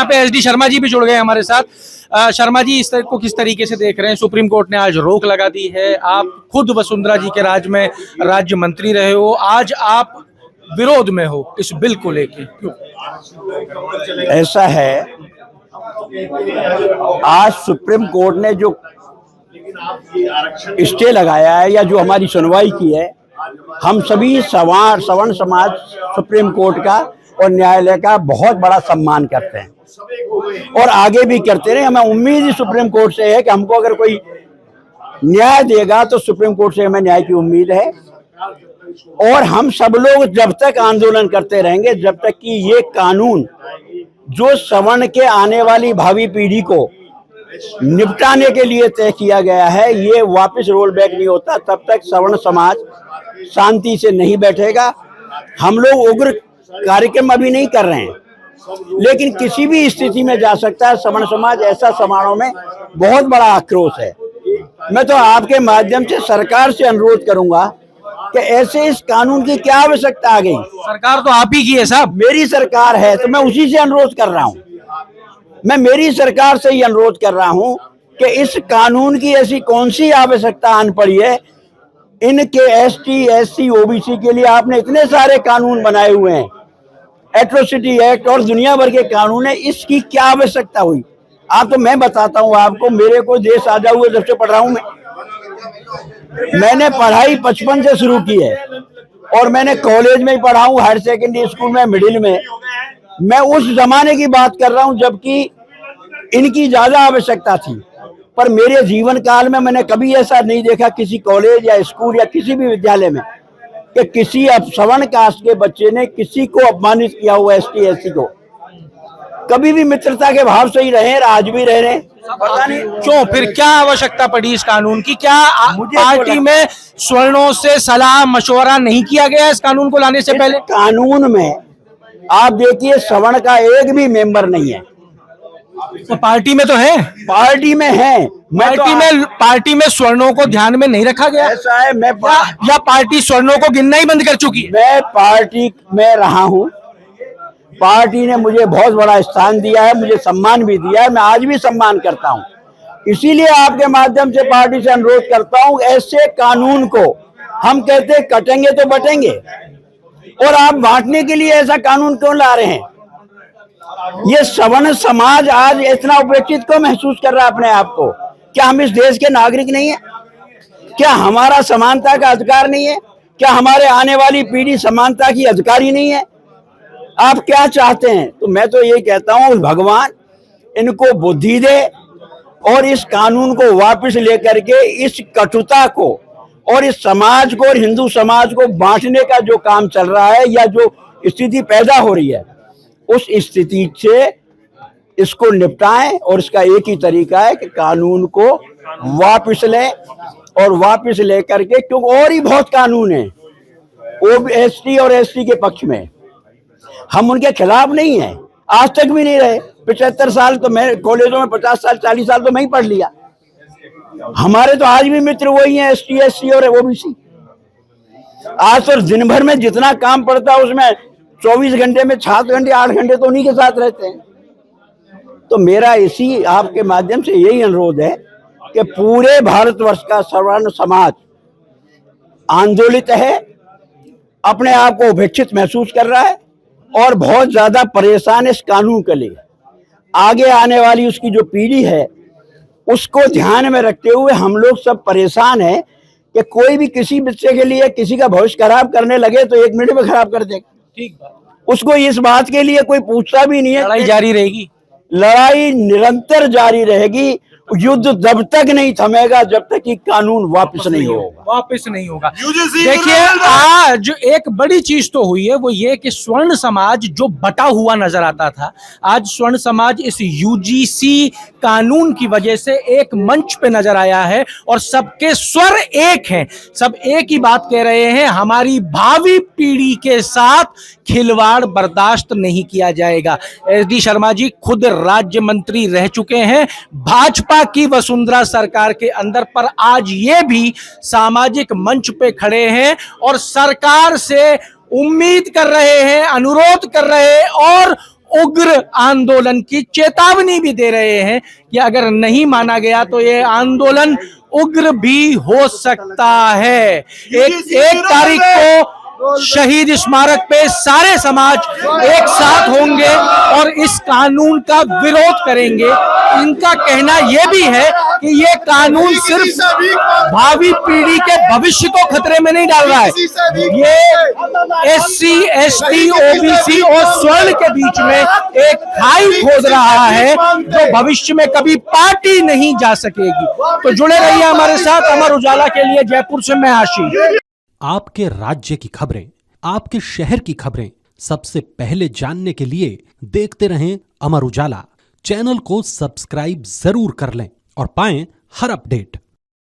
यहाँ पे SD शर्मा जी भी जुड़ गए हमारे साथ। शर्मा जी, इस तरह को किस तरीके से देख रहे हैं? सुप्रीम कोर्ट ने आज रोक लगा दी है, आप खुद वसुंधरा जी के राज में राज्य मंत्री रहे हो, आज आप विरोध में हो इस बिल को लेके, क्यों? ऐसा है, आज सुप्रीम कोर्ट ने जो स्टे लगाया है या जो हमारी सुनवाई की है, हम सभी सवर्ण समाज सुप्रीम कोर्ट का और न्यायालय का बहुत बड़ा सम्मान करते हैं और आगे भी करते रहे। हमें उम्मीद ही सुप्रीम कोर्ट से है कि हमको अगर कोई न्याय देगा तो सुप्रीम कोर्ट से हमें न्याय की उम्मीद है। और हम सब लोग जब तक आंदोलन करते रहेंगे, जब तक कि ये कानून जो सवर्ण के आने वाली भावी पीढ़ी को निपटाने के लिए तय किया गया है, ये वापस रोल बैक नहीं होता, तब तक सवर्ण समाज शांति से नहीं बैठेगा। हम लोग उग्र कार्यक्रम अभी नहीं कर रहे हैं, लेकिन किसी भी स्थिति में जा सकता है सवर्ण समाज। ऐसा समारोह में बहुत बड़ा आक्रोश है। मैं तो आपके माध्यम से सरकार से अनुरोध करूंगा कि ऐसे इस कानून की क्या आवश्यकता आ गई? सरकार तो आप ही की है साहब। मेरी सरकार है तो मैं उसी से अनुरोध कर रहा हूं। मैं मेरी सरकार से ही अनुरोध कर रहा हूं कि इस कानून की ऐसी कौन सी आवश्यकता आन पड़ी है? इनके ST SC OBC के लिए आपने इतने सारे कानून बनाए हुए हैं, एट्रोसिटी एक्ट और दुनिया भर के कानून है, इसकी क्या आवश्यकता हुई? आप तो मैं बताता हूं आपको, मेरे को देश आजाद हुए जब से पढ़ रहा हूं मैंने पढ़ाई 55 से शुरू की है और मैंने कॉलेज में ही पढ़ा हूं, हायर सेकेंडरी स्कूल में, मिडिल में। मैं उस जमाने की बात कर रहा हूं जबकि इनकी ज्यादा आवश्यकता थी, पर मेरे जीवन काल में मैंने कभी ऐसा नहीं देखा किसी कॉलेज या स्कूल या किसी भी विद्यालय में कि किसी सवर्ण कास्ट के बच्चे ने किसी को अपमानित किया हुआ, ST SC को। कभी भी मित्रता के भाव से ही रहे, आज भी रह रहे। पता नहीं क्यों, फिर क्या आवश्यकता पड़ी इस कानून की? क्या पार्टी में स्वर्णों से सलाह मशवरा नहीं किया गया इस कानून को लाने से पहले? कानून में आप देखिए सवर्ण का एक भी मेंबर नहीं है। तो पार्टी में तो है, पार्टी में है। पार्टी में स्वर्णों को ध्यान में नहीं रखा गया। ऐसा है, या पार्टी स्वर्णों को गिनना ही बंद कर चुकी है? मैं पार्टी में रहा हूं, पार्टी ने मुझे बहुत बड़ा स्थान दिया है, मुझे सम्मान भी दिया है, मैं आज भी सम्मान करता हूं। इसीलिए आपके माध्यम से पार्टी से अनुरोध करता हूं, ऐसे कानून को हम कहते कटेंगे तो बटेंगे, और आप बांटने के लिए ऐसा कानून क्यों ला रहे हैं? ये सवर्ण समाज आज इतना उपेक्षित क्यों महसूस कर रहा है अपने आप को? क्या हम इस देश के नागरिक नहीं है? क्या हमारा समानता का अधिकार नहीं है? क्या हमारे आने वाली पीढ़ी समानता की अधिकारी नहीं है? आप क्या चाहते हैं? तो मैं तो ये कहता हूं, भगवान इनको बुद्धि दे और इस कानून को वापस लेकर के इस कटुता को और इस समाज को और हिंदू समाज को बांटने का जो काम चल रहा है या जो स्थिति पैदा हो रही है, उस स्थिति से इसको निपटाएं। और इसका एक ही तरीका है कि कानून को वापस लें, और वापस लेकर के, क्योंकि और ही बहुत कानून है ST और SC के पक्ष में, हम उनके खिलाफ नहीं हैं, आज तक भी नहीं रहे। 75 साल तो मैं कॉलेजों में, 50 साल 40 साल तो मैं ही पढ़ लिया। हमारे तो आज भी मित्र वही हैं, ST SC और OBC। आज तो दिन भर में जितना काम पड़ता है उसमें 24 घंटे में 7 घंटे 8 घंटे तो उन्हीं के साथ रहते हैं। तो मेरा इसी आपके माध्यम से यही अनुरोध है कि पूरे भारतवर्ष का सवर्ण समाज आंदोलित है, अपने आप को उपेक्षित महसूस कर रहा है और बहुत ज्यादा परेशान है इस कानून के लिए। आगे आने वाली उसकी जो पीढ़ी है उसको ध्यान में रखते हुए हम लोग सब परेशान हैं कि कोई भी किसी बच्चे के लिए किसी का भविष्य खराब करने लगे तो 1 मिनट में खराब कर देगा। ठीक बात। उसको इस बात के लिए कोई पूछता भी नहीं है। लड़ाई जारी रहेगी, लड़ाई निरंतर जारी रहेगी। युद्ध जब तक नहीं थमेगा जब तक कि कानून वापस नहीं होगा। देखिए, आज एक बड़ी चीज तो हुई है, वो ये कि स्वर्ण समाज जो बटा हुआ नजर आता था, आज स्वर्ण समाज इस UGC कानून की वजह से एक मंच पे नजर आया है और सबके स्वर एक हैं, सब एक ही बात कह रहे हैं, हमारी भावी पीढ़ी के साथ खिलवाड़ बर्दाश्त नहीं किया जाएगा। SD शर्मा जी खुद राज्य मंत्री रह चुके हैं भाजपा की वसुंधरा सरकार के अंदर, पर आज ये भी सामाजिक मंच पे खड़े हैं और सरकार से उम्मीद कर रहे हैं, अनुरोध कर रहे हैं और उग्र आंदोलन की चेतावनी भी दे रहे हैं कि अगर नहीं माना गया तो ये आंदोलन उग्र भी हो सकता है। एक तारीख को शहीद स्मारक पे सारे समाज एक साथ होंगे और इस कानून का विरोध करेंगे। इनका कहना यह भी है कि ये कानून सिर्फ भावी पीढ़ी के भविष्य को खतरे में नहीं डाल रहा है, ये SC, ST, OBC और स्वर्ण के बीच में एक खाई खोद रहा है जो भविष्य में कभी पार्टी नहीं जा सकेगी। तो जुड़े रहिए हमारे साथ। अमर उजाला के लिए जयपुर से मैं आशीष। आपके राज्य की खबरें, आपके शहर की खबरें सबसे पहले जानने के लिए देखते रहें अमर उजाला। चैनल को सब्सक्राइब जरूर कर लें और पाएं हर अपडेट।